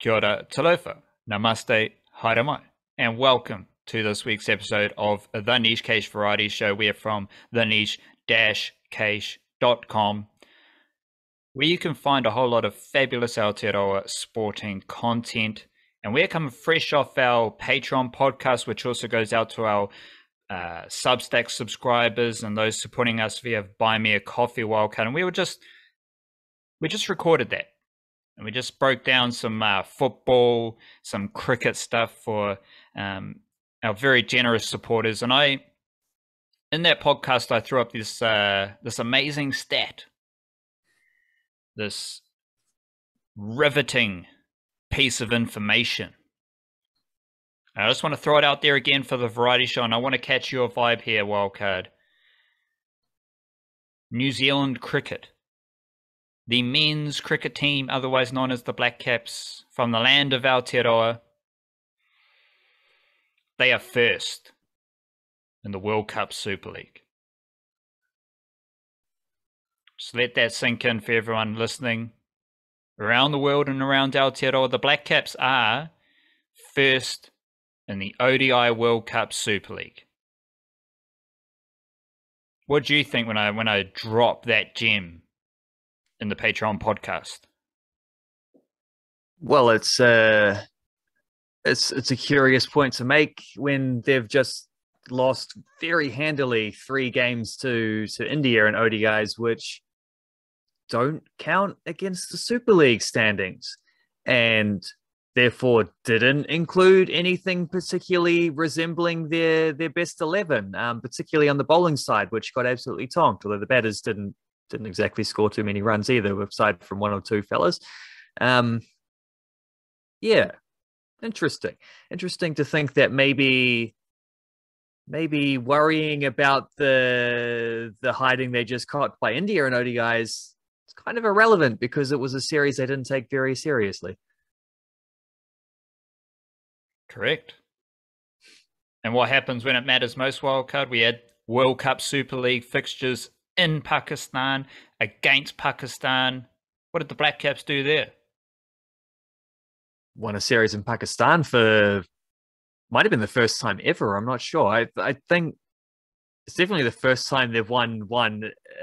Kia ora, talofa, namaste, haere mai, and welcome to this week's episode of the Niche Cage Variety Show. We are from theniche-cage.com, where you can find a whole lot of fabulous Aotearoa sporting content. And we're coming fresh off our Patreon podcast, which also goes out to our Substack subscribers and those supporting us via Buy Me a Coffee Wildcard. And we just recorded that. And we just broke down some football, some cricket stuff for our very generous supporters. And in that podcast, I threw up this amazing stat, this riveting piece of information. I just want to throw it out there again for the variety show, and I want to catch your vibe here, Wildcard. New Zealand cricket. The men's cricket team, otherwise known as the Blackcaps, from the land of Aotearoa, they are first in the World Cup Super League. Just let that sink in for everyone listening. Around the world and around Aotearoa, the Blackcaps are first in the ODI World Cup Super League. What do you think when I drop that gem in the Patreon podcast? Well, it's a curious point to make when they've just lost very handily 3 games to India in ODIs, which don't count against the Super League standings, and therefore didn't include anything particularly resembling their best 11, particularly on the bowling side, which got absolutely tonked, although the batters didn't exactly score too many runs either, aside from 1 or 2 fellas. Yeah, interesting to think that maybe worrying about the hiding they just caught by India in ODIs is kind of irrelevant because it was a series they didn't take very seriously. Correct. And what happens when it matters most, Wildcard? We had World Cup Super League fixtures in Pakistan, against Pakistan. What did the Blackcaps do there? Won a series in Pakistan might have been the first time ever. I'm not sure. I think it's definitely the first time they've won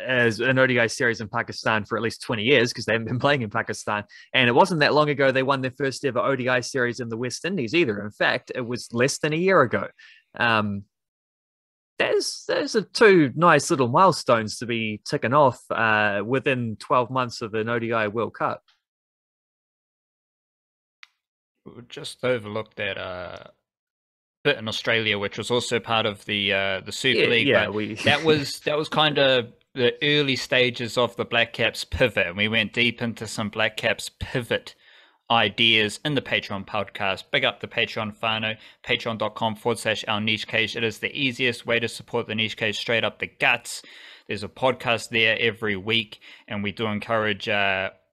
as an ODI series in Pakistan for at least 20 years because they haven't been playing in Pakistan. And it wasn't that long ago they won their first ever ODI series in the West Indies either. In fact, it was less than a year ago. There's 2 nice little milestones to be ticking off within 12 months of an ODI World Cup. We just overlooked that bit in Australia, which was also part of the Super League. Yeah, but that was kind of the early stages of the Blackcaps pivot, and we went deep into some Blackcaps pivot ideas in the Patreon podcast. Big up the Patreon whānau, patreon.com/our niche cage. It is the easiest way to support the niche cage straight up the guts. There's a podcast there every week, and we do encourage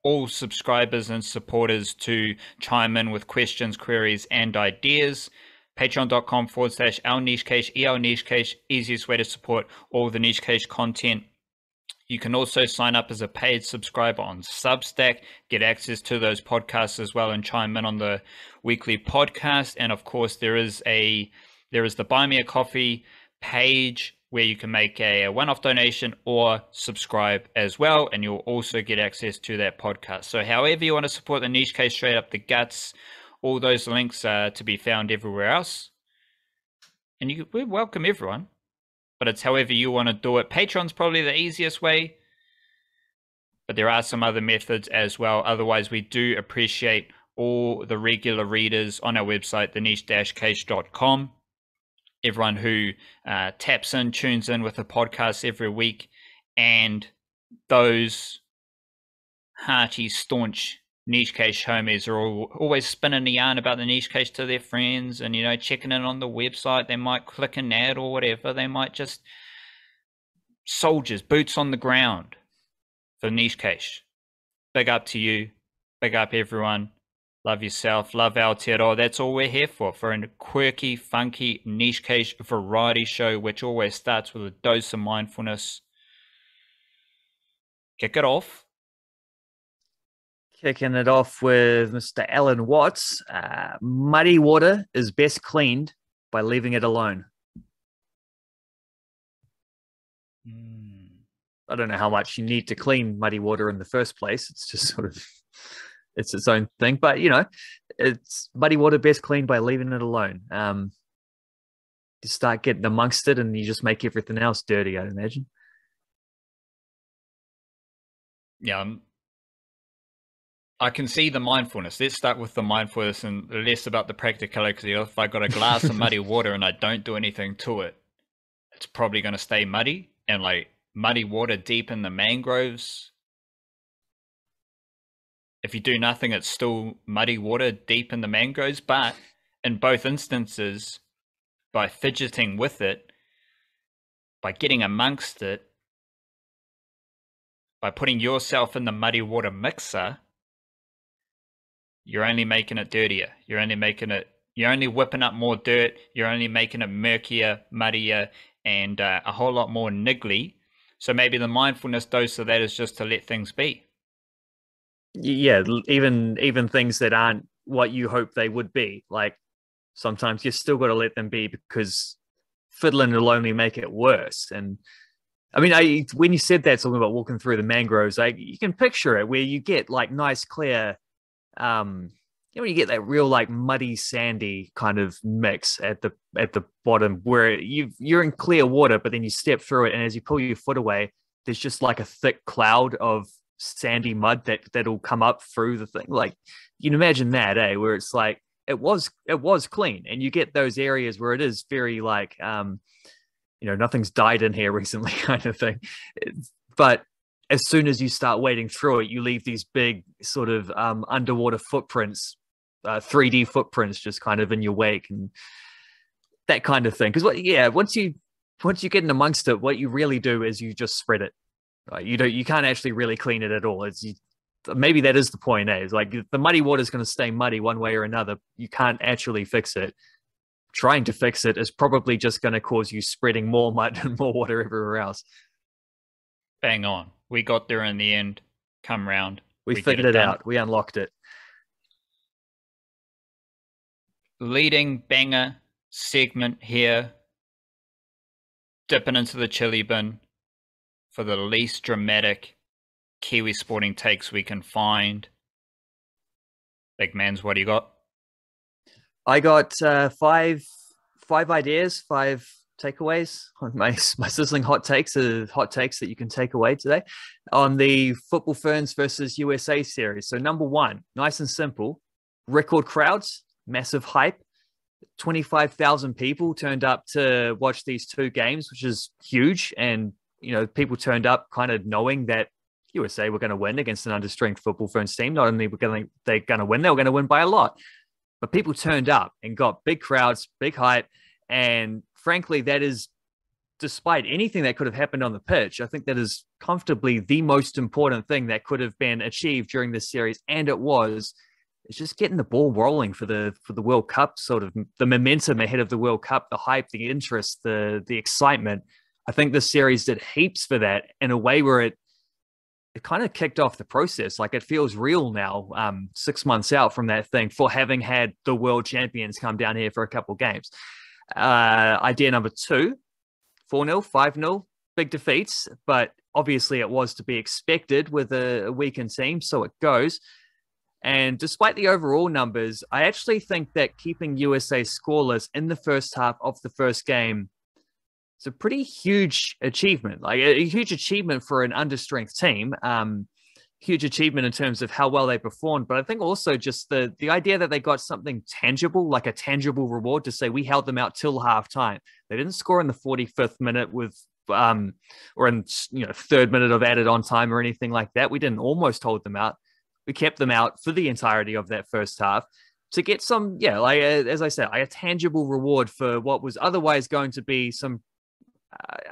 all subscribers and supporters to chime in with questions, queries, and ideas. Patreon.com/our niche cage, our niche cage, easiest way to support all the niche cage content. You can also sign up as a paid subscriber on Substack, get access to those podcasts as well, and chime in on the weekly podcast. And of course, there is the Buy Me a Coffee page where you can make a one-off donation or subscribe as well, and you'll also get access to that podcast. So however you want to support the niche case straight up the guts, all those links are to be found everywhere else. And we welcome everyone, but it's however you want to do it. Patreon's probably the easiest way, but there are some other methods as well. Otherwise, we do appreciate all the regular readers on our website, theniche-cage.com. Everyone who taps in, tunes in with the podcast every week, and those hearty, staunch niche cage homies are always spinning a yarn about the niche cage to their friends, and checking in on the website. They might click an ad or whatever. They might just soldiers, boots on the ground for niche cage. Big up to you. Big up everyone. Love yourself, love Aotearoa. That's all we're here for a quirky, funky, niche cage variety show, which always starts with a dose of mindfulness. Kick it off. Kicking it off with Mr. Alan Watts. Muddy water is best cleaned by leaving it alone. I don't know how much you need to clean muddy water in the first place. It's just sort of, it's its own thing. But, it's muddy water best cleaned by leaving it alone. You start getting amongst it and you just make everything else dirty, I'd imagine. Yeah, I can see the mindfulness. Let's start with the mindfulness and less about the practicality. If I got a glass of muddy water and I don't do anything to it, it's probably going to stay muddy. And like muddy water deep in the mangroves, if you do nothing, it's still muddy water deep in the mangroves. But in both instances, by fidgeting with it, by getting amongst it, by putting yourself in the muddy water mixer, you're only making it dirtier. You're only whipping up more dirt. You're only making it murkier, muddier, and a whole lot more niggly. So maybe the mindfulness dose of that is just to let things be. Yeah, even things that aren't what you hope they would be. Like sometimes you still got to let them be because fiddling will only make it worse. And I mean, when you said that, talking about walking through the mangroves, you can picture it where you get like nice, clear, when you get that real like muddy, sandy kind of mix at the bottom where you're in clear water, but then you step through it, and as you pull your foot away, there's just like a thick cloud of sandy mud that'll come up through the thing. Like you can imagine that, where it's like it was clean, and you get those areas where it is very like nothing's died in here recently kind of thing. But as soon as you start wading through it, you leave these big sort of underwater footprints, 3D footprints just kind of in your wake and that kind of thing. Because once you get in amongst it, what you really do is you just spread it. Right? You can't actually really clean it at all. Maybe that is the point. It's like the muddy water is going to stay muddy one way or another. You can't actually fix it. Trying to fix it is probably just going to cause you spreading more mud and more water everywhere else. Bang on. We got there in the end. Come round. We figured it out. We unlocked it. Leading banger segment here. Dipping into the chili bin for the least dramatic Kiwi sporting takes we can find. Big Mans, what do you got? I got five ideas, 5 takeaways. My sizzling hot takes are hot takes that you can take away today on the Football Ferns versus USA series. So number 1, nice and simple, record crowds, massive hype. 25,000 people turned up to watch these 2 games, which is huge. And, people turned up kind of knowing that USA were going to win against an understrength Football Ferns team. Not only they're going to win, they were going to win by a lot. But people turned up and got big crowds, big hype. And frankly, that is, despite anything that could have happened on the pitch, I think that is comfortably the most important thing that could have been achieved during this series. And it was, it's just getting the ball rolling for the World Cup, sort of the momentum ahead of the World Cup, the hype, the interest, the excitement. I think this series did heaps for that in a way where it kind of kicked off the process. Like it feels real now, 6 months out from that thing, for having had the world champions come down here for a couple of games. Idea number 2, 4-0, 5-0, big defeats, but obviously it was to be expected with a weakened team, so it goes. And despite the overall numbers, I actually think that keeping USA scoreless in the first half of the first game is a pretty huge achievement, like a huge achievement for an understrength team. Huge achievement in terms of how well they performed. But I think also just the idea that they got something tangible, like a tangible reward to say we held them out till halftime. They didn't score in the 45th minute with or in 3rd minute of added on time or anything like that. We didn't almost hold them out. We kept them out for the entirety of that first half to get some, as I said, a tangible reward for what was otherwise going to be some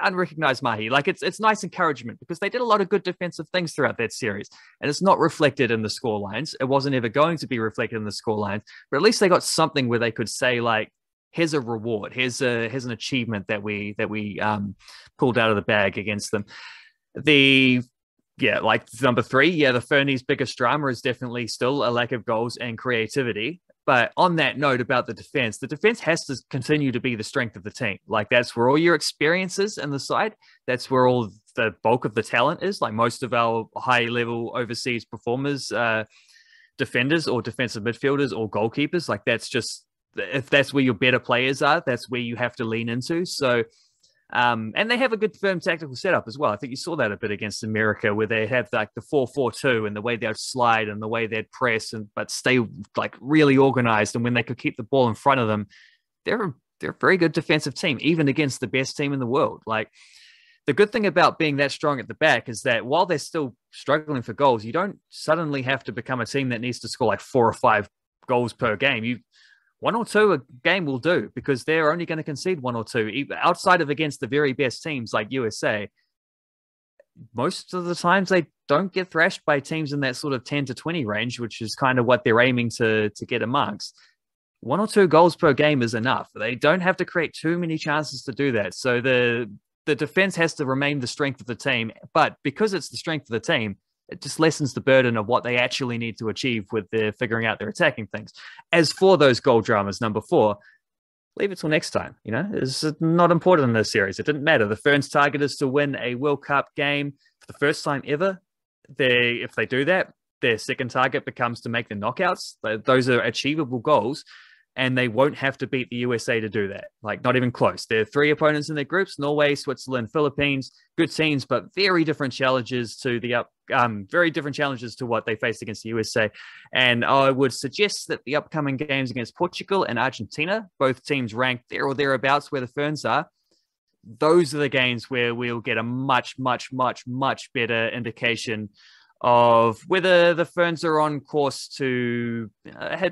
unrecognized mahi. Like it's nice encouragement because they did a lot of good defensive things throughout that series, and it's not reflected in the score lines. It wasn't ever going to be reflected in the score lines, but at least they got something where they could say like, here's a reward, here's an achievement that we pulled out of the bag against them. The Yeah, like number three, yeah, the Fernies' biggest drama is definitely still a lack of goals and creativity. But on that note about the defense has to continue to be the strength of the team. Like that's where all your experience is in the side. That's where all the bulk of the talent is. Like most of our high level overseas performers, defenders or defensive midfielders or goalkeepers, like that's just if that's where your better players are, that's where you have to lean into. So and they have a good firm tactical setup as well. I think you saw that a bit against America, where they have like the 4-4-2 and the way they'd slide and the way they'd press and but stay like really organized. And when they could keep the ball in front of them, they're a very good defensive team, even against the best team in the world. Like the good thing about being that strong at the back is that while they're still struggling for goals, you don't suddenly have to become a team that needs to score like 4 or 5 goals per game. You 1 or 2 a game will do because they're only going to concede 1 or 2. Outside of against the very best teams like USA, most of the times they don't get thrashed by teams in that sort of 10 to 20 range, which is kind of what they're aiming to get amongst. 1 or 2 goals per game is enough. They don't have to create too many chances to do that. So the defense has to remain the strength of the team. But because it's the strength of the team, it just lessens the burden of what they actually need to achieve with their figuring out their attacking things. As for those goal dramas, number 4, leave it till next time. You know, it's not important in this series. It didn't matter. The Ferns' target is to win a World Cup game for the first time ever. If they do that, their second target becomes to make the knockouts. Those are achievable goals, and they won't have to beat the USA to do that. Like, not even close. There are 3 opponents in their groups: Norway, Switzerland, Philippines. Good teams, but very different challenges to what they faced against the USA. And I would suggest that the upcoming games against Portugal and Argentina, both teams ranked there or thereabouts where the Ferns are, those are the games where we'll get a much, much, much, much better indication of whether the Ferns are on course to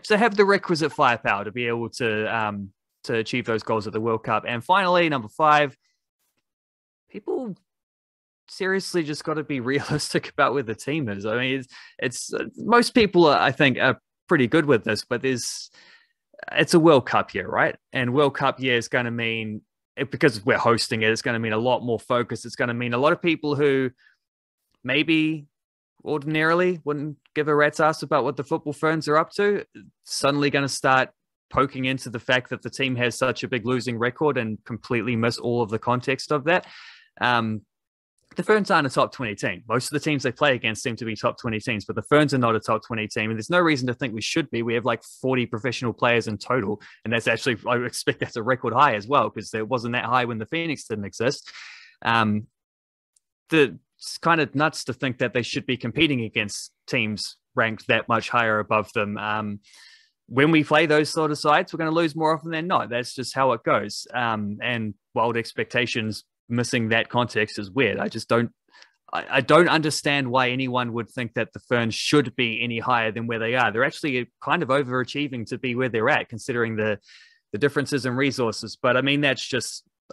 have the requisite firepower to be able to achieve those goals at the World Cup. And finally, number 5, people seriously just got to be realistic about where the team is. I mean, it's most people, I think, are pretty good with this, but it's a World Cup year, right? And World Cup year is going to mean, because we're hosting it, it's going to mean a lot more focus. It's going to mean a lot of people who maybe ordinarily wouldn't give a rat's ass about what the Football Ferns are up to, suddenly going to start poking into the fact that the team has such a big losing record and completely miss all of the context of that. The Ferns aren't a top 20 team. Most of the teams they play against seem to be top 20 teams, but the Ferns are not a top 20 team. And there's no reason to think we should be. We have like 40 professional players in total. And that's actually, I expect that's a record high as well, because it wasn't that high when the Phoenix didn't exist. It's kind of nuts to think that they should be competing against teams ranked that much higher above them. When we play those sort of sides, we're going to lose more often than not. That's just how it goes. And wild expectations missing that context is weird. I don't understand why anyone would think that the Ferns should be any higher than where they are. They're actually kind of overachieving to be where they're at, considering the differences in resources. But I mean, I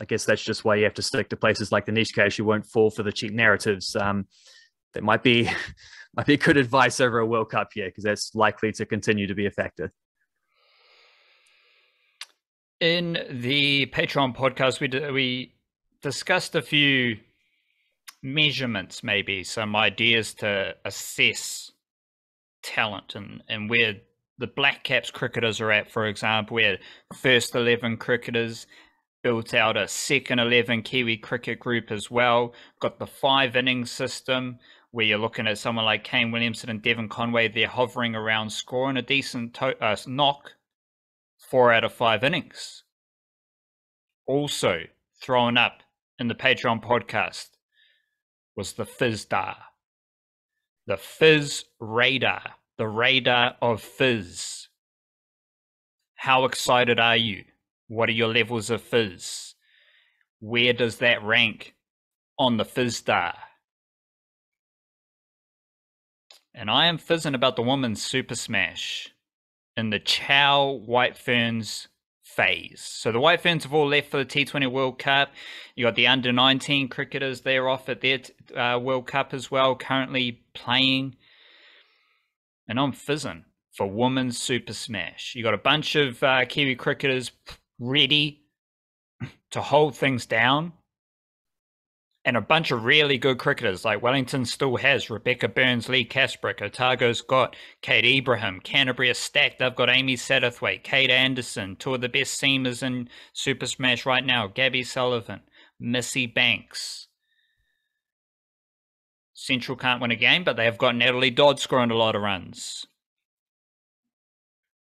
guess that's just why you have to stick to places like the niche case. You won't fall for the cheap narratives. That might be good advice over a World Cup year, because that's likely to continue to be a factor. In the Patreon podcast, we discussed a few measurements, maybe some ideas to assess talent and where the Blackcaps cricketers are at, for example, where first 11 cricketers built out a second 11 Kiwi cricket group as well. Got the 5 innings system where you're looking at someone like Kane Williamson and Devon Conway. They're hovering around scoring a decent knock 4 out of 5 innings. Also thrown up in the Patreon podcast was the fizz-dar, the fizz radar, the radar of fizz. How excited are you? What are your levels of fizz? Where does that rank on the fizz-dar? And I am fizzing about the women's Super Smash in the Chow White Ferns phase. So the White Ferns have all left for the T20 World Cup. You got the under-19 cricketers, they're off at their World Cup as well, currently playing. And I'm fizzing for women's Super Smash. You got a bunch of Kiwi cricketers ready to hold things down. And a bunch of really good cricketers, like Wellington still has Rebecca Burns, Lee Casbrick, Otago's got Kate Ibrahim, Canterbury are stacked. They've got Amy Satterthwaite, Kate Anderson, two of the best seamers in Super Smash right now, Gabby Sullivan, Missy Banks. Central can't win a game, but they've got Natalie Dodd scoring a lot of runs.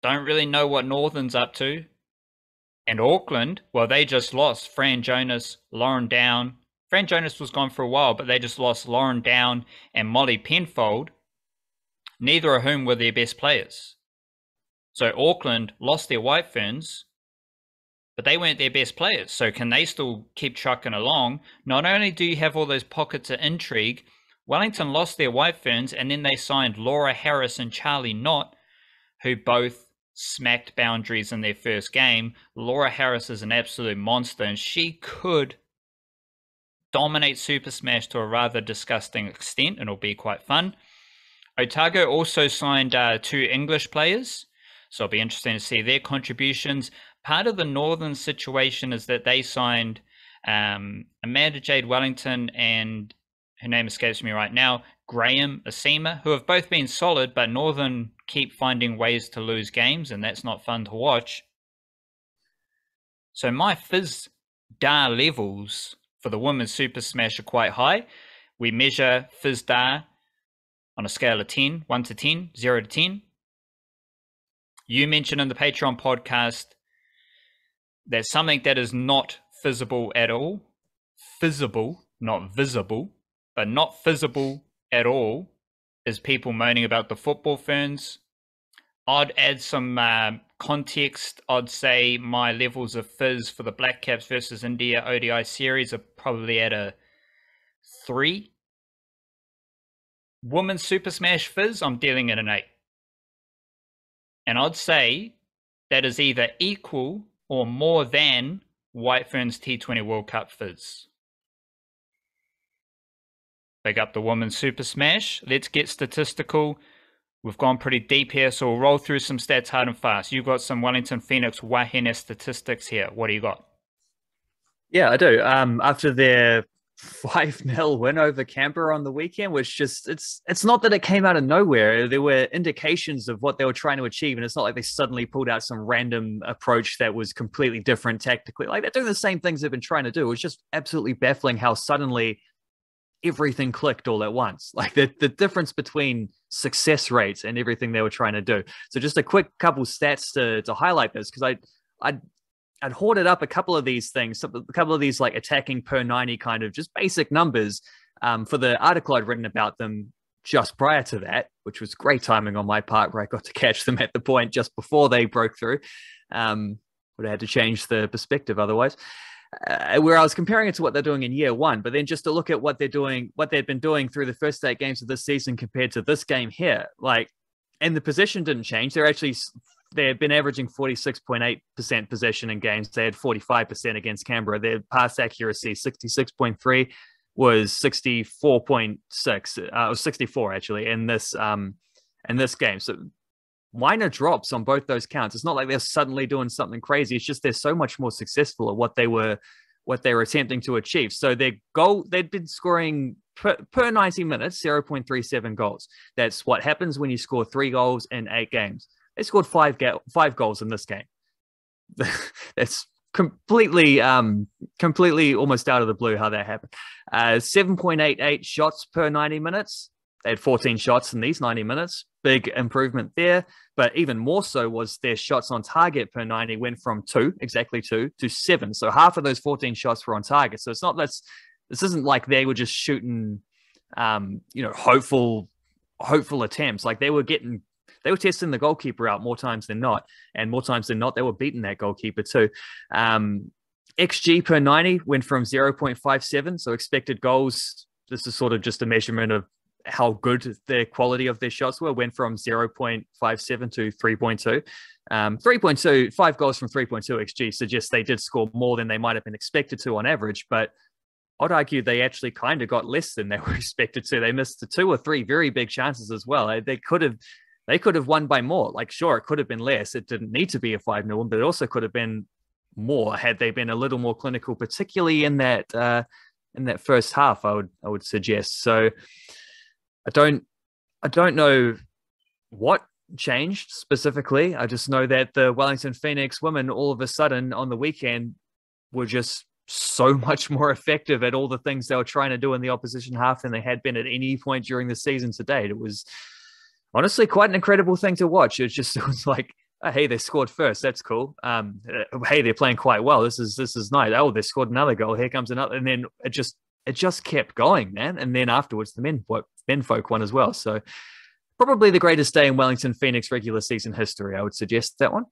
Don't really know what Northern's up to. And Auckland, well, they just lost Fran Jonas, Lauren Down. Fran Jonas was gone for a while, but they just lost Lauren Down and Molly Penfold, neither of whom were their best players. So Auckland lost their White Ferns, but they weren't their best players. So can they still keep trucking along? Not only do you have all those pockets of intrigue, Wellington lost their White Ferns, and then they signed Laura Harris and Charlie Knott, who both smacked boundaries in their first game. Laura Harris is an absolute monster, and she could dominate Super Smash to a rather disgusting extent, and it'll be quite fun. Otago also signed two English players, so it'll be interesting to see their contributions. Part of the Northern situation is that they signed Amanda Jade Wellington and, her name escapes me right now, Graham Asima, who have both been solid, but Northern keep finding ways to lose games, and that's not fun to watch. So my fizz-dar levels for the Women's Super Smash are quite high. We measure fizz-dar on a scale of 10, 1 to 10, 0 to 10. You mentioned in the Patreon podcast that something that is not fizzable at all, fizzable, not visible, but not fizzable at all, is people moaning about the Football Ferns. I'd add some context. I'd say my levels of fizz for the Blackcaps versus India ODI series are probably at a 3. Women's Super Smash fizz, I'm dealing at an 8. And I'd say that is either equal or more than White Ferns T20 World Cup fizz. Big up the Women's Super Smash. Let's get statistical. We've gone pretty deep here, so we'll roll through some stats hard and fast. You've got some Wellington Phoenix Wahine statistics here. What do you got? Yeah, I do. After their 5-0 win over Canberra on the weekend, which just, it's not that it came out of nowhere. There were indications of what they were trying to achieve, and it's not like they suddenly pulled out some random approach that was completely different tactically. Like, they're doing the same things they've been trying to do. It was just absolutely baffling how suddenly everything clicked all at once. Like the difference between success rates and everything they were trying to do. So just a quick couple stats to highlight this, because I'd hoarded up a couple of these things, a couple of these like attacking per 90 kind of just basic numbers for the article I'd written about them just prior to that, which was great timing on my part, where I got to catch them at the point just before they broke through. Would have had to change the perspective otherwise. Where I was comparing it to what they're doing in year one, but then just to look at what they're doing, what they've been doing through the first 8 games of this season compared to this game here, like, and the position didn't change. They've been averaging 46.8% possession in games. They had 45% against Canberra. Their pass accuracy, 66.3, was 64.6, or 64 actually in this game. So minor drops on both those counts. It's not like they're suddenly doing something crazy. It's just they're so much more successful at what they were attempting to achieve. So their goal, they'd been scoring per 90 minutes, 0.37 goals. That's what happens when you score 3 goals in 8 games. They scored 5 goals in this game. That's completely almost out of the blue how that happened. 7.88 shots per 90 minutes. They had 14 shots in these 90 minutes. Big improvement there. But even more so was their shots on target per 90 went from 2, exactly 2, to 7. So half of those 14 shots were on target. So it's not this isn't like they were just shooting, hopeful attempts. Like they were testing the goalkeeper out more times than not. And more times than not, they were beating that goalkeeper too. XG per 90 went from 0.57. So expected goals, this is sort of just a measurement of how good the quality of their shots went from 0.57 to 3.2. 3.2, 5 goals from 3.2 XG suggests they did score more than they might have been expected to on average, but I'd argue they actually kind of got less than they were expected to. They missed 2 or 3 very big chances as well. They could have won by more. Like, sure, it could have been less. It didn't need to be a 5-0 win, but it also could have been more had they been a little more clinical, particularly in that in that first half, I would suggest. So I don't know what changed specifically. I just know that the Wellington Phoenix women all of a sudden on the weekend were just so much more effective at all the things they were trying to do in the opposition half than they had been at any point during the season to date. It was honestly quite an incredible thing to watch. It was like, oh, hey, they scored first. That's cool. Hey, they're playing quite well. This is nice. Oh, they scored another goal. Here comes another. And then it just kept going, man. And then afterwards, the men folk won as well. So probably the greatest day in Wellington Phoenix regular season history. I would suggest that one.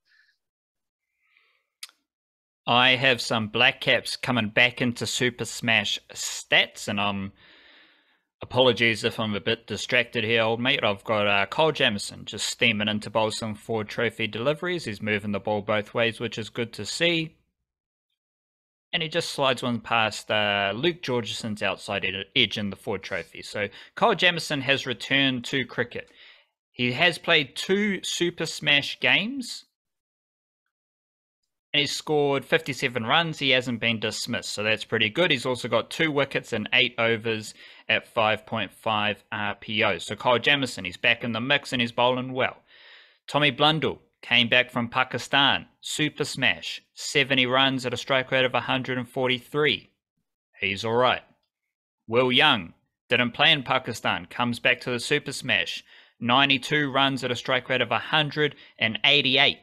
I have some Blackcaps coming back into Super Smash stats, and apologies if I'm a bit distracted here, old mate. I've got Cole Jamieson just steaming into Bolson for trophy deliveries. He's moving the ball both ways, which is good to see. And he just slides one past Luke Georgeson's outside edge in the Ford Trophy. So Cole Jamieson has returned to cricket. He has played 2 Super Smash games. And he's scored 57 runs. He hasn't been dismissed, so that's pretty good. He's also got 2 wickets in 8 overs at 5.5 RPO. So Cole Jamieson, he's back in the mix and he's bowling well. Tommy Blundell came back from Pakistan. Super Smash, 70 runs at a strike rate of 143. He's all right. Will Young didn't play in Pakistan. Comes back to the Super Smash. 92 runs at a strike rate of 188.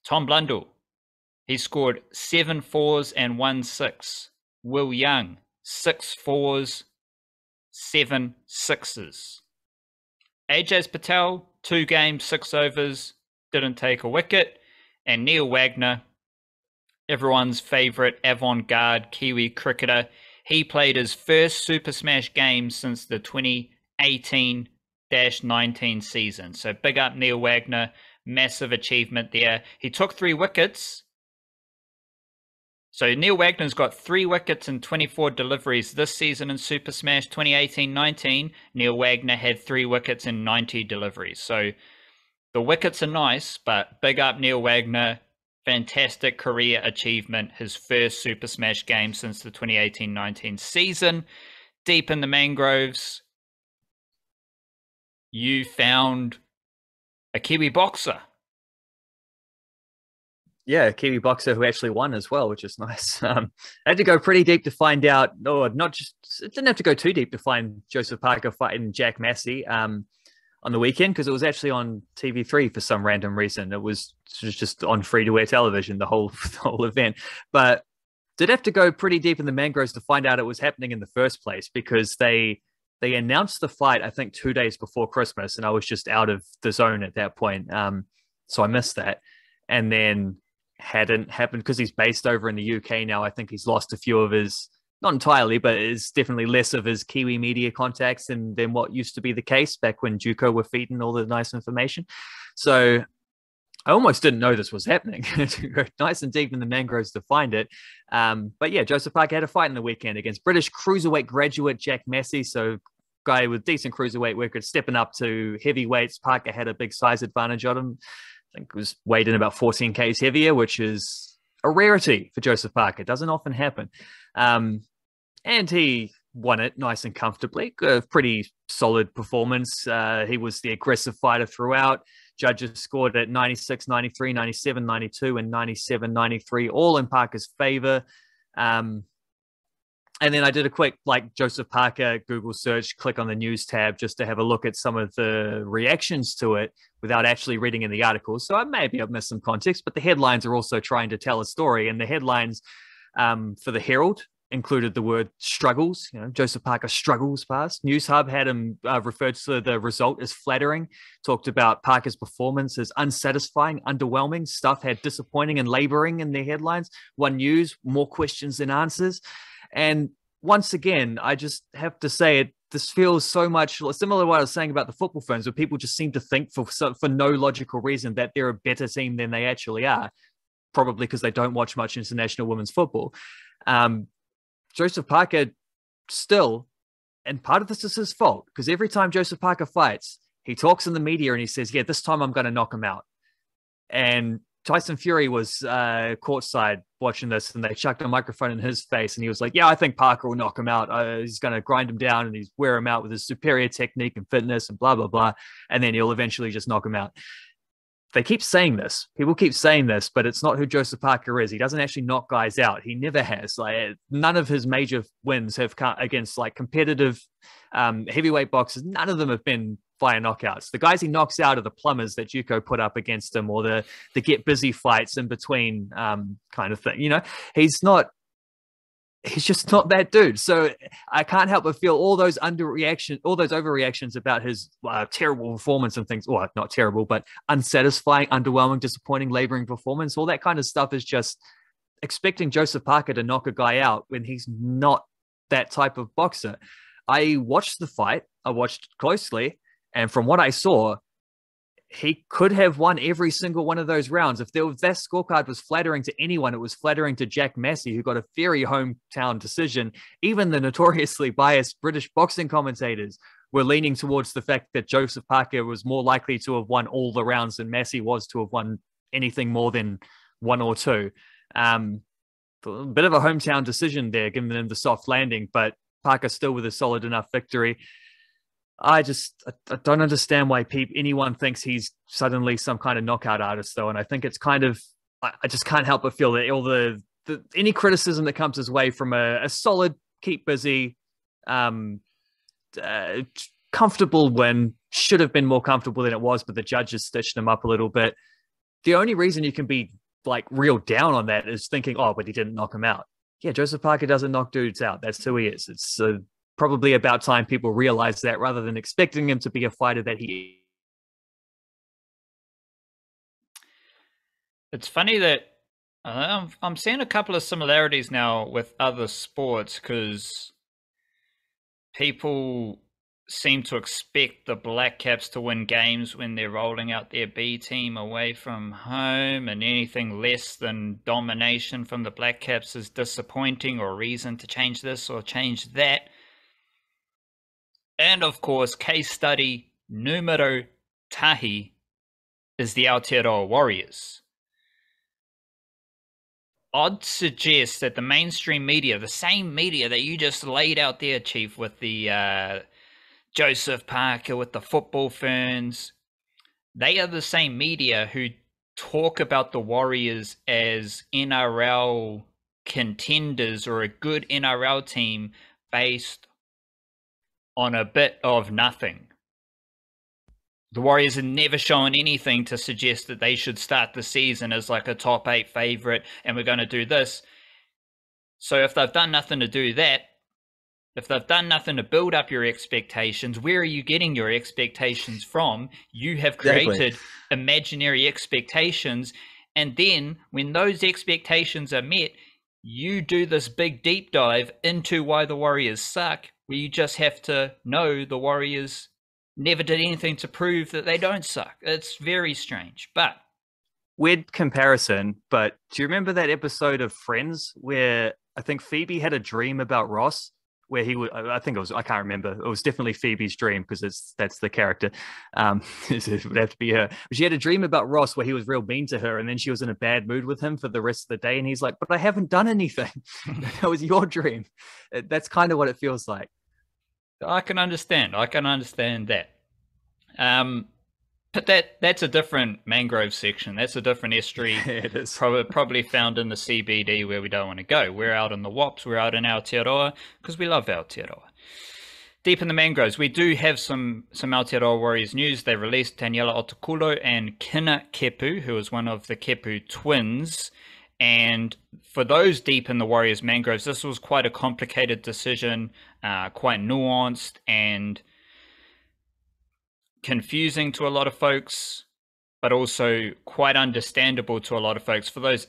Tom Blundell, he scored 7 fours and 1 6. Will Young, 6 fours, 7 sixes. Ajaz Patel, 2 games, 6 overs, didn't take a wicket. And Neil Wagner, everyone's favourite avant-garde Kiwi cricketer, he played his first Super Smash game since the 2018-19 season. So big up Neil Wagner. Massive achievement there. He took 3 wickets. So Neil Wagner's got 3 wickets and 24 deliveries this season in Super Smash 2018-19. Neil Wagner had 3 wickets and 90 deliveries. So the wickets are nice, but big up Neil Wagner. Fantastic career achievement. His first Super Smash game since the 2018-19 season. Deep in the mangroves, you found a Kiwi boxer. Yeah, a Kiwi boxer who actually won as well, which is nice. I had to go pretty deep to find out, or not just, it didn't have to go too deep to find Joseph Parker fighting Jack Massey on the weekend, because it was actually on TV3 for some random reason. It was just on free-to-air television, the whole event. But did have to go pretty deep in the mangroves to find out it was happening in the first place, because they announced the fight, I think, 2 days before Christmas, and I was just out of the zone at that point. So I missed that. And then hadn't happened because he's based over in the UK now. I think he's lost a few of his, not entirely, but it's definitely less of his Kiwi media contacts than what used to be the case back when Juco were feeding all the nice information. So I almost didn't know this was happening. To go nice and deep in the mangroves to find it. But yeah, Joseph Parker had a fight in the weekend against British cruiserweight graduate Jack Massey. So guy with decent cruiserweight record stepping up to heavyweights. Parker had a big size advantage on him. I think it was weighed in about 14 Ks heavier, which is a rarity for Joseph Parker. It doesn't often happen. And he won it nice and comfortably. A pretty solid performance. He was the aggressive fighter throughout. Judges scored at 96, 93, 97, 92, and 97, 93, all in Parker's favor. And then I did a quick, Joseph Parker Google search, click on the news tab just to have a look at some of the reactions to it without actually reading in the articles. So I've missed some context, but the headlines are also trying to tell a story. And the headlines for the Herald included the word struggles. Joseph Parker struggles past. News Hub had him referred to the result as flattering, talked about Parker's performance as unsatisfying, underwhelming. Stuff had disappointing and laboring in their headlines. One News, more questions than answers. And once again, I just have to say this feels so much similar to what I was saying about the Football Ferns, where people just seem to think for no logical reason that they're a better team than they actually are, probably because they don't watch much international women's football. Joseph Parker still, and part of this is his fault, because every time Joseph Parker fights, he talks in the media and he says, yeah, this time I'm going to knock him out. And Tyson Fury was courtside watching this, and they chucked a microphone in his face, and he was like, "Yeah, I think Parker will knock him out. He's going to grind him down, and he's wear him out with his superior technique and fitness, and blah blah blah, and then he'll eventually just knock him out." They keep saying this. People keep saying this, but it's not who Joseph Parker is. He doesn't actually knock guys out. He never has. Like, none of his major wins have come against like competitive heavyweight boxers. None of them have been via knockouts. The guys he knocks out are the plumbers that Juco put up against him, or the get busy fights in between kind of thing. You know, he's not. He's just not that dude. So I can't help but feel all those overreactions about his terrible performance and things. Well, not terrible, but unsatisfying, underwhelming, disappointing, laboring performance. All that kind of stuff is just expecting Joseph Parker to knock a guy out when he's not that type of boxer. I watched the fight. I watched closely. And from what I saw, he could have won every single one of those rounds. If that scorecard was flattering to anyone, it was flattering to Jack Massey, who got a very hometown decision. Even the notoriously biased British boxing commentators were leaning towards the fact that Joseph Parker was more likely to have won all the rounds than Massey was to have won anything more than one or two. A bit of a hometown decision there, giving them the soft landing, but Parker still with a solid enough victory. I don't understand why anyone thinks he's suddenly some kind of knockout artist, though. And I think it's kind of, I just can't help but feel that all any criticism that comes his way from a solid, keep busy, comfortable win, should have been more comfortable than it was, but the judges stitched him up a little bit. The only reason you can be like real down on that is thinking, oh, but he didn't knock him out. Yeah, Joseph Parker doesn't knock dudes out. That's who he is. It's probably about time people realize that, rather than expecting him to be a fighter that he. It's funny that I'm seeing a couple of similarities now with other sports, because people seem to expect the Blackcaps to win games when they're rolling out their B team away from home, and anything less than domination from the Blackcaps is disappointing or reason to change this or change that. And of course, case study numero tahi is the Aotearoa Warriors. I'd suggest that the mainstream media, the same media that you just laid out there, Chief, with the Joseph Parker, with the Football Ferns, they are the same media who talk about the Warriors as NRL contenders or a good NRL team based on a bit of nothing. The Warriors have never shown anything to suggest that they should start the season as like a top 8 favorite and we're going to do this. So if they've done nothing to do that, if they've done nothing to build up your expectations, where are you getting your expectations from? You have created imaginary expectations, and then when those expectations are met, you do this big deep dive into why the Warriors suck, where you just have to know the Warriors never did anything to prove that they don't suck. It's very strange, but weird comparison. But do you remember that episode of Friends where I think Phoebe had a dream about Ross, where he would, I think it was, I can't remember. It was definitely Phoebe's dream, because that's the character. It would have to be her. But she had a dream about Ross where he was real mean to her, and then she was in a bad mood with him for the rest of the day. And he's like, but I haven't done anything. That was your dream. That's kind of what it feels like. I can understand that. But that's a different mangrove section. That's a different estuary. It is. Probably found in the CBD, where we don't want to go. We're out in the Wops. We're out in Aotearoa because we love Aotearoa. Deep in the mangroves, we do have some Aotearoa Warriors news. They released Taniela Otukolo and Kina Kepu, who is one of the Kepu twins. And for those deep in the Warriors mangroves, this was quite a complicated decision, quite nuanced and confusing to a lot of folks, but also quite understandable to a lot of folks. For those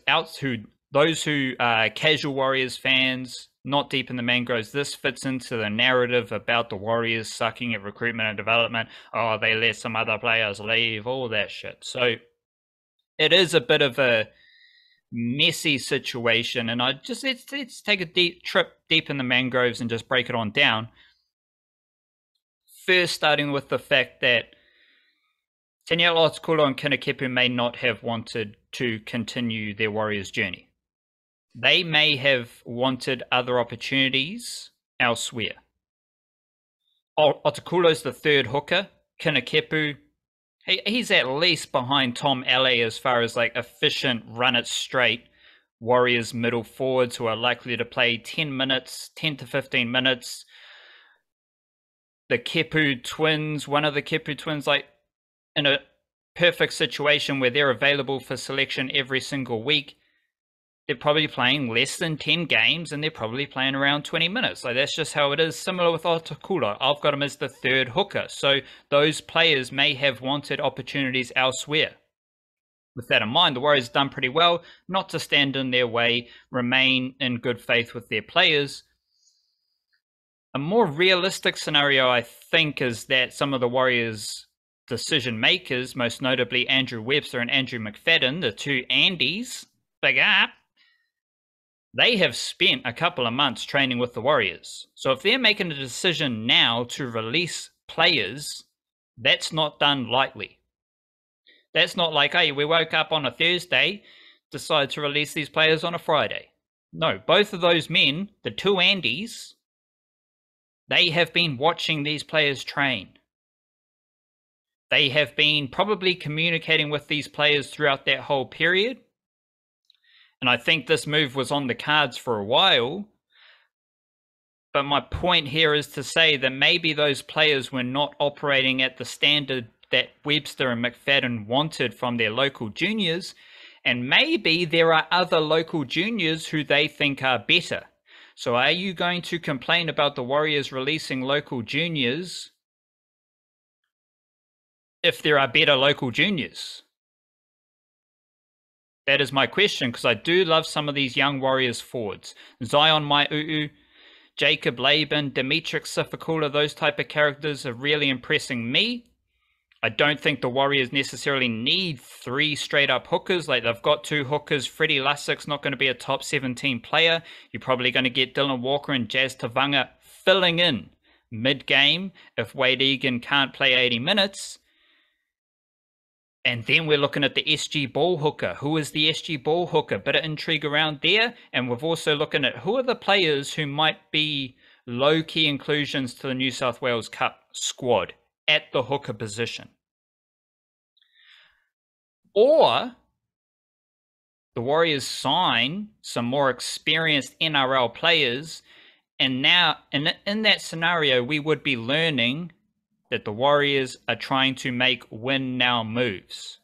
who are casual Warriors fans, not deep in the mangroves, this fits into the narrative about the Warriors sucking at recruitment and development. Oh, they let some other players leave, all that shit. So it is a bit of a messy situation, and I just let's take a deep trip deep in the mangroves and just break it on down. First, starting with the fact that Taniela, Otukolo and Kina Kepu may not have wanted to continue their Warriors journey. They may have wanted other opportunities elsewhere. Otukolo's the third hooker. Kina Kepu, he's at least behind Tom Alley as far as like efficient, run it straight Warriors middle forwards who are likely to play 10 to 15 minutes. The Kepu twins, one of the Kepu twins, like in a perfect situation where they're available for selection every single week, they're probably playing less than 10 games and they're probably playing around 20 minutes. Like that's just how it is. Similar with Otukolo. I've got him as the third hooker. So those players may have wanted opportunities elsewhere. With that in mind, the Warriors done pretty well not to stand in their way, remain in good faith with their players. A more realistic scenario, I think, is that some of the Warriors' decision makers, most notably Andrew Webster and Andrew McFadden, the two Andys, big up, they have spent a couple of months training with the Warriors. So if they're making a decision now to release players, that's not done lightly. That's not like, hey, we woke up on a Thursday, decided to release these players on a Friday. No, both of those men, the two Andys, they have been watching these players train. They have been probably communicating with these players throughout that whole period. And I think this move was on the cards for a while. But my point here is to say that maybe those players were not operating at the standard that Webster and McFadden wanted from their local juniors. And maybe there are other local juniors who they think are better. So are you going to complain about the Warriors releasing local juniors if there are better local juniors? That is my question, because I do love some of these young Warriors forwards. Zion Mai'uu, Jacob Laban, Dimitri Sifakula, those type of characters are really impressing me. I don't think the Warriors necessarily need three straight-up hookers. Like, they've got two hookers. Freddie Lussig's not going to be a top 17 player. You're probably going to get Dylan Walker and Jazz Tavanga filling in mid-game if Wade Egan can't play 80 minutes. And then we're looking at the SG ball hooker. Who is the SG ball hooker? Bit of intrigue around there. And we're also looking at who are the players who might be low-key inclusions to the New South Wales Cup squad at the hooker position. Or the Warriors sign some more experienced NRL players, and now in that scenario we would be learning that the Warriors are trying to make win now moves,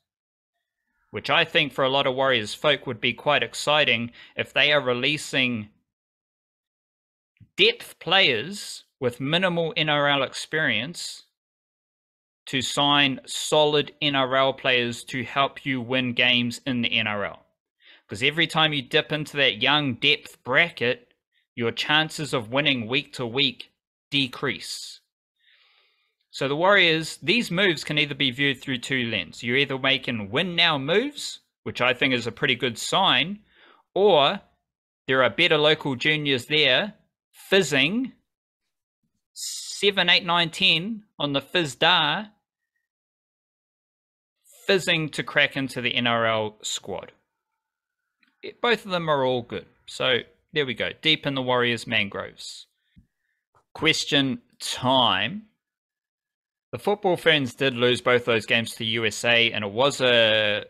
which I think for a lot of Warriors folk would be quite exciting if they are releasing depth players with minimal NRL experience to sign solid NRL players to help you win games in the NRL. Because every time you dip into that young depth bracket, your chances of winning week to week decrease. So the Warriors, these moves can either be viewed through two lenses. You're either making win now moves, which I think is a pretty good sign, or there are better local juniors there fizzing 7, 8, 9, 10 on the fizz-dar, fizzing to crack into the NRL squad. Both of them are all good. So there we go. Deep in the Warriors mangroves. Question time. The Football Ferns did lose both those games to the USA, and it was a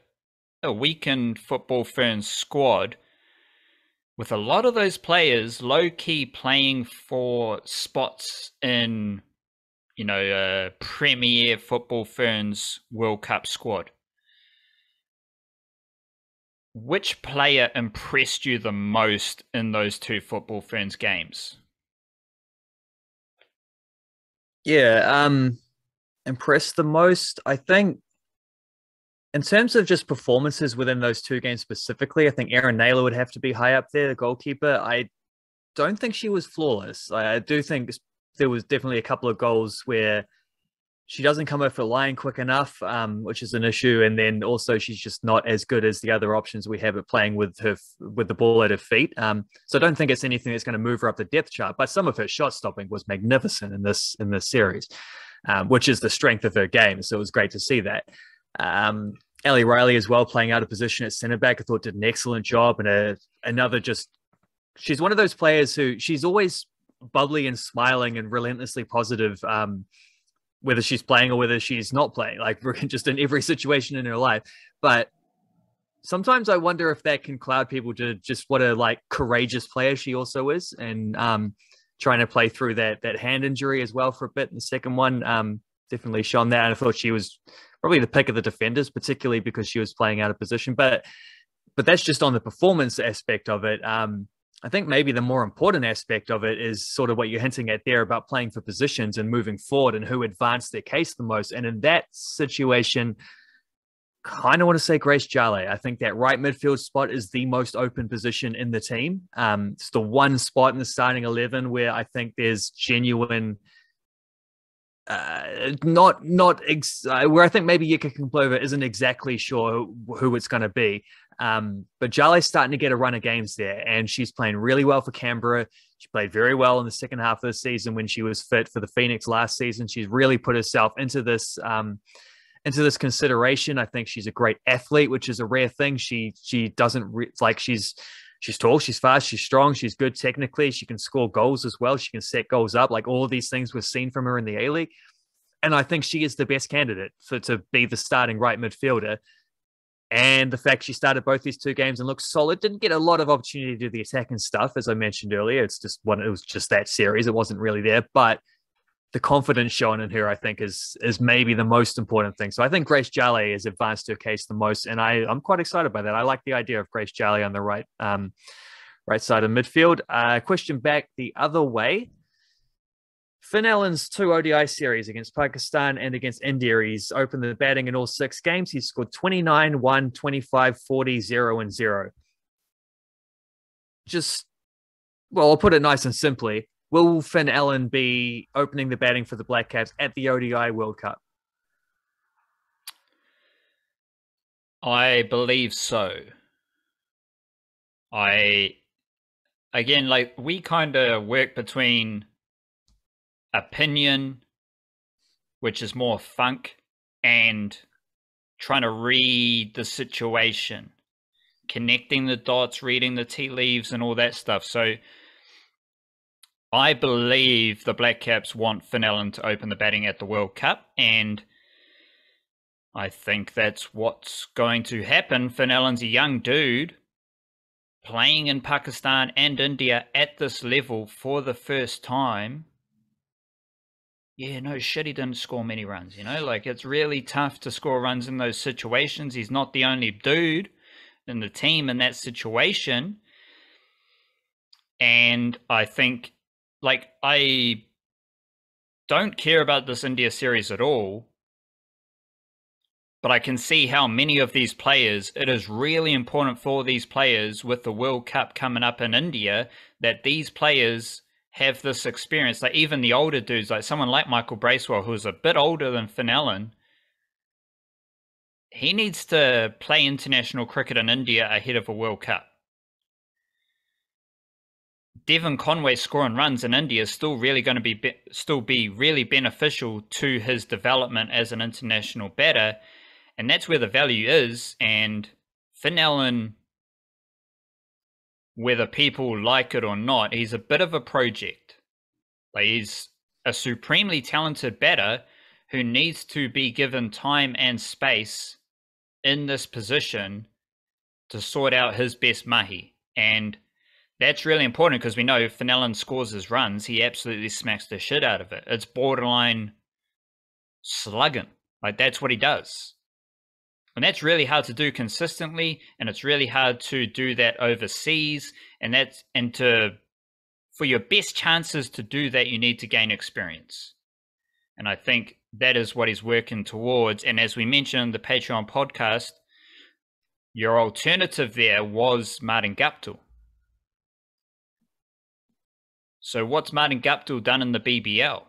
weakened Football Ferns squad with a lot of those players low-key playing for spots in, Premier Football Ferns World Cup squad. Which player impressed you the most in those two Football Ferns games? Yeah, impressed the most, I think, in terms of just performances within those two games specifically, I think Erin Naylor would have to be high up there, the goalkeeper. I don't think she was flawless. I do think there was definitely a couple of goals where she doesn't come over the line quick enough, which is an issue. And then also she's just not as good as the other options we have at playing with the ball at her feet. So I don't think it's anything that's going to move her up the depth chart. But some of her shot stopping was magnificent in this series, which is the strength of her game. So it was great to see that. Ellie Riley as well, playing out of position at centre back, I thought did an excellent job. And another just, she's one of those players who she's always bubbly and smiling and relentlessly positive, whether she's playing or whether she's not playing, like just in every situation in her life. But sometimes I wonder if that can cloud people to just what a like courageous player she also is, and trying to play through that hand injury as well for a bit in the second one. Definitely shone that. And I thought she was probably the pick of the defenders, particularly because she was playing out of position. But that's just on the performance aspect of it. I think maybe the more important aspect of it is sort of what you're hinting at there about playing for positions and moving forward and who advanced their case the most. And in that situation, kind of want to say Grace Jale. I think that right midfield spot is the most open position in the team. It's the one spot in the starting 11 where I think there's genuine, where I think maybe Yika Kumplova isn't exactly sure who it's going to be. But Jale's starting to get a run of games there, and she's playing really well for Canberra. She played very well in the second half of the season when she was fit for the Phoenix last season. She's really put herself into this consideration. I think she's a great athlete, which is a rare thing. She doesn't she's tall, she's fast, she's strong, she's good technically. She can score goals as well. She can set goals up. Like all of these things we've seen from her in the A-League. And I think she is the best candidate to be the starting right midfielder. And the fact she started both these two games and looked solid, didn't get a lot of opportunity to do the attacking stuff, as I mentioned earlier. It was just that series. It wasn't really there. But the confidence shown in her, I think, is maybe the most important thing. So I think Grace Jale has advanced her case the most, and I'm quite excited by that. I like the idea of Grace Jale on the right side of midfield. Question back the other way. Finn Allen's 2 ODI series against Pakistan and against India. He's opened the batting in all 6 games. He's scored 29, 1, 25, 40, 0, and 0. I'll put it nice and simply. Will Finn Allen be opening the batting for the Blackcaps at the ODI World Cup? I believe so. We kind of work between opinion, which is more funk, and trying to read the situation, connecting the dots, reading the tea leaves and all that stuff. So I believe the Blackcaps want Finn Allen to open the batting at the World Cup, and I think that's what's going to happen. Finn Allen's a young dude playing in Pakistan and India at this level for the first time. Yeah, no shit, he didn't score many runs, it's really tough to score runs in those situations. He's not the only dude in the team in that situation. And I think, I don't care about this India series at all, but I can see how many of these players, it is really important for these players with the World Cup coming up in India, that these players have this experience. Like even the older dudes, like someone like Michael Bracewell, who's a bit older than Finn Allen, he needs to play international cricket in India ahead of a World Cup. Devon Conway scoring runs in India is still really going to be really beneficial to his development as an international batter, and that's where the value is. And Finn Allen, whether people like it or not, he's a bit of a project. He's a supremely talented batter who needs to be given time and space in this position to sort out his best mahi. And that's really important because we know if Finn Allen scores his runs, he absolutely smacks the shit out of it. It's borderline slugging. That's what he does. And that's really hard to do consistently, and it's really hard to do that overseas. For your best chances to do that, you need to gain experience. And I think that is what he's working towards. And as we mentioned in the Patreon podcast, your alternative there was Martin Guptill. So what's Martin Guptill done in the BBL?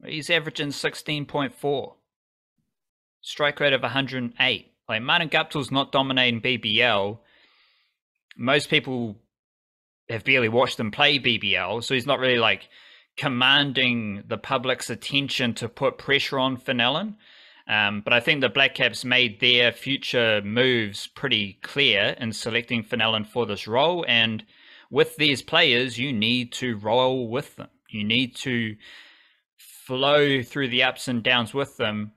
He's averaging 16.4. Strike rate of 108. Martin Guptill's not dominating BBL. Most people have barely watched him play BBL, so he's not really commanding the public's attention to put pressure on Finn Allen. But I think the Blackcaps made their future moves pretty clear in selecting Fenelon for this role. And with these players, you need to roll with them. You need to flow through the ups and downs with them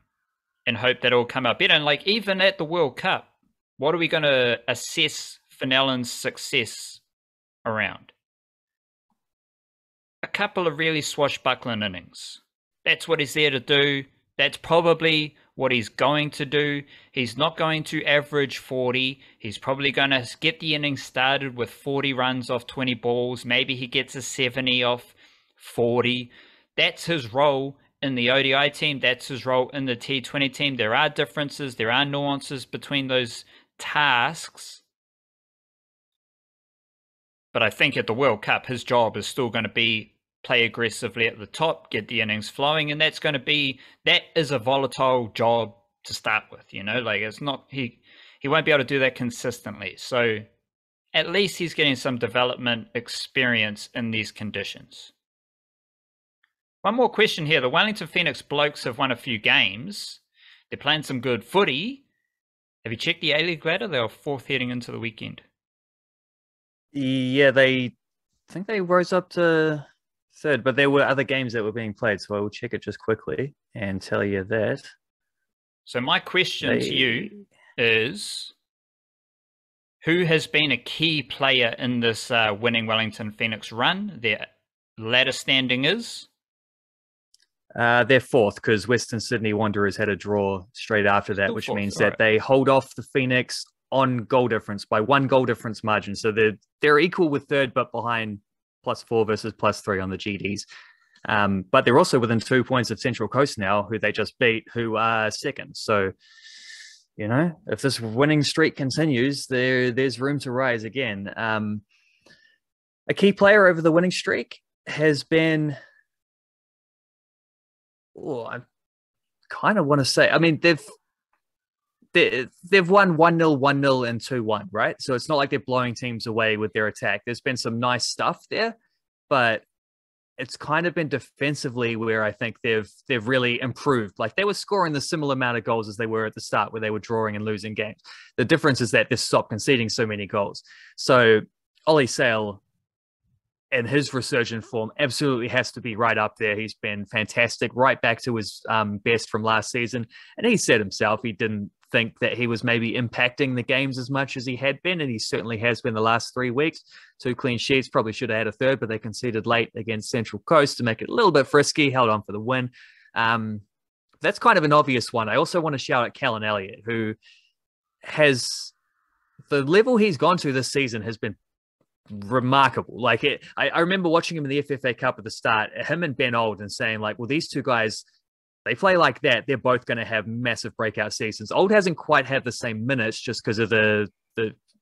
and hope that it'll come out better. And like even at the World Cup, what are we going to assess Fenelon's success around? A couple of really swashbuckling innings. That's what he's there to do. That's probably what he's going to do. He's not going to average 40. He's probably going to get the innings started with 40 runs off 20 balls. Maybe he gets a 70 off 40. That's his role in the ODI team. That's his role in the T20 team. There are differences. There are nuances between those tasks. But I think at the World Cup, his job is still going to be play aggressively at the top, get the innings flowing, and that is a volatile job to start with, like it's not, he won't be able to do that consistently. So at least he's getting some development experience in these conditions. One more question here. The Wellington Phoenix Blokes have won a few games. They're playing some good footy. Have you checked the A-League ladder? They were fourth heading into the weekend. Yeah, I think they rose up to third, but there were other games that were being played, so I will check it just quickly and tell you that. So my question to you is, who has been a key player in this winning Wellington Phoenix run? Their ladder standing is? They're fourth because Western Sydney Wanderers had a draw straight after that, which means that they hold off the Phoenix on goal difference by 1 goal difference margin. So they're equal with third, but behind +4 versus +3 on the GDs. But they're also within 2 points of Central Coast now, who they just beat, who are second. So, if this winning streak continues, there's room to rise again. A key player over the winning streak has been, I kind of want to say, I mean, they've won 1-0, 1-0, and 2-1, right? So it's not like they're blowing teams away with their attack. There's been some nice stuff there, but it's kind of been defensively where I think they've really improved. Like they were scoring the similar amount of goals as they were at the start, where they were drawing and losing games. The difference is that they've stopped conceding so many goals. So Ollie Sale and his resurgent form absolutely has to be right up there. He's been fantastic, right back to his best from last season. And he said himself he didn't think that he was maybe impacting the games as much as he had been, and he certainly has been the last 3 weeks. 2 clean sheets, probably should have had a third, but they conceded late against Central Coast to make it a little bit frisky, held on for the win. That's kind of an obvious one. I also want to shout out Callan Elliott, who has, the level he's gone to this season has been remarkable. Like I remember watching him in the FFA Cup at the start, him and Ben Old, and saying like, well, these two guys, they play like that, they're both going to have massive breakout seasons. Old hasn't quite had the same minutes just because of the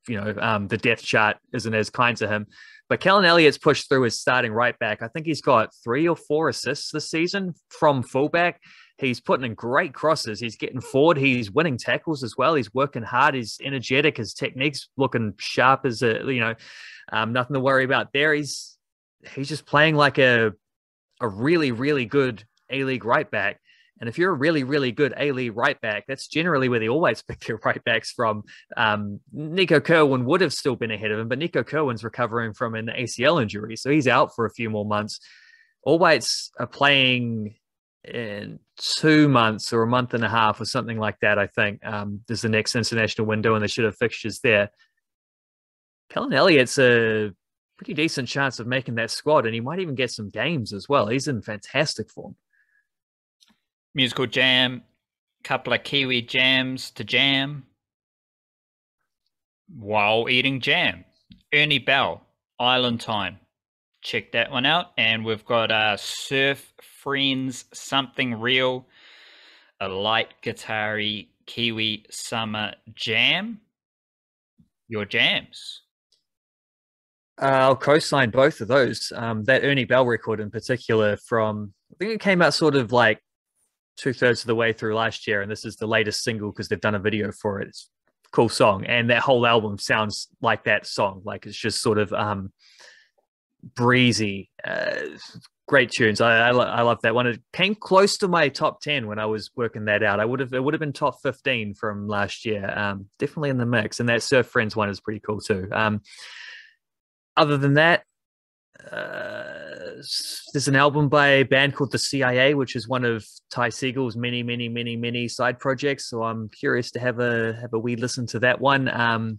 depth chart isn't as kind to him. But Callan Elliott's pushed through as starting right back. I think he's got 3 or 4 assists this season from fullback. He's putting in great crosses. He's getting forward. He's winning tackles as well. He's working hard. He's energetic. His technique's looking sharp as nothing to worry about there. He's just playing like a really, really good A-League right back. And if you're a really, really good A-League right back, that's generally where they always pick their right backs from. Nico Kerwin would have still been ahead of him, but Nico Kerwin's recovering from an ACL injury, so he's out for a few more months. All Whites are playing in 2 months or a month and a half or something like that, I think. There's the next international window, and they should have fixtures there. Callan Elliott's a pretty decent chance of making that squad, and he might even get some games as well. He's in fantastic form. Musical jam, couple of Kiwi jams to jam while eating jam. Ernie Bell, Island Time. Check that one out. And we've got Surf Friends, Something Real, a light guitar-y Kiwi summer jam. Your jams. I'll co-sign both of those. That Ernie Bell record in particular from, I think it came out sort of like 2/3 of the way through last year, and this is the latest single because they've done a video for it. It's a cool song, and that whole album sounds like that song. Like it's just sort of breezy, Great tunes. I love that one. It came close to my top 10 when I was working that out. It would have been top 15 from last year. Definitely in the mix. And that Surf Friends one is pretty cool too. Other than that, there's an album by a band called the CIA, which is one of Ty Siegel's many side projects. So I'm curious to have a wee listen to that one.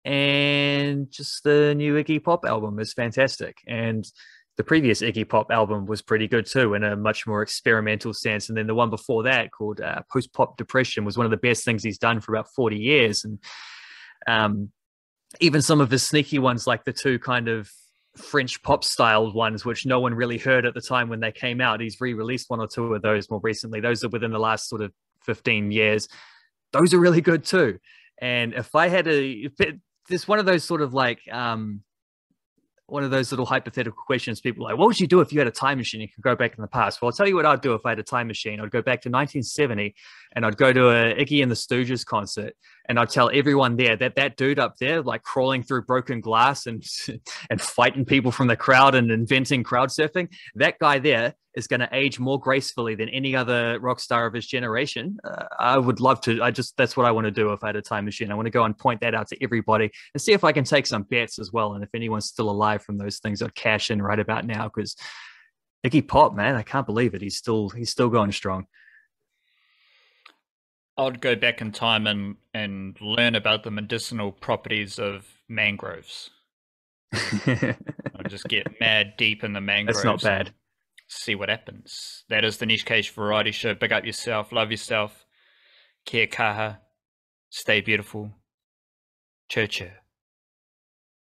And just the new Iggy Pop album is fantastic. And the previous Iggy Pop album was pretty good too, in a much more experimental sense. And then the one before that, called Post Pop Depression, was one of the best things he's done for about 40 years. And even some of his sneaky ones, like the two kind of French pop style ones, which no one really heard at the time when they came out. He's re-released one or two of those more recently. Those are within the last sort of 15 years. Those are really good too. And if I had there's one of those sort of like, one of those little hypothetical questions. People are like, what would you do if you had a time machine? You could go back in the past. Well, I'll tell you what I'd do if I had a time machine. I'd go back to 1970 and I'd go to a Iggy and the Stooges concert, and I'd tell everyone there that dude up there, like crawling through broken glass and and fighting people from the crowd and inventing crowd surfing, that guy there is going to age more gracefully than any other rock star of his generation. I would love to. That's what I want to do if I had a time machine. I want to go and point that out to everybody and see if I can take some bets as well. And if anyone's still alive from those things, I'd cash in right about now, because Iggy Pop, man, I can't believe it. He's still going strong. I'd go back in time and learn about the medicinal properties of mangroves. I'd just get mad deep in the mangroves. That's not bad. See what happens. That is the Niche Cage Variety Show. Big up yourself. Love yourself. Kia kaha. Stay beautiful. Church.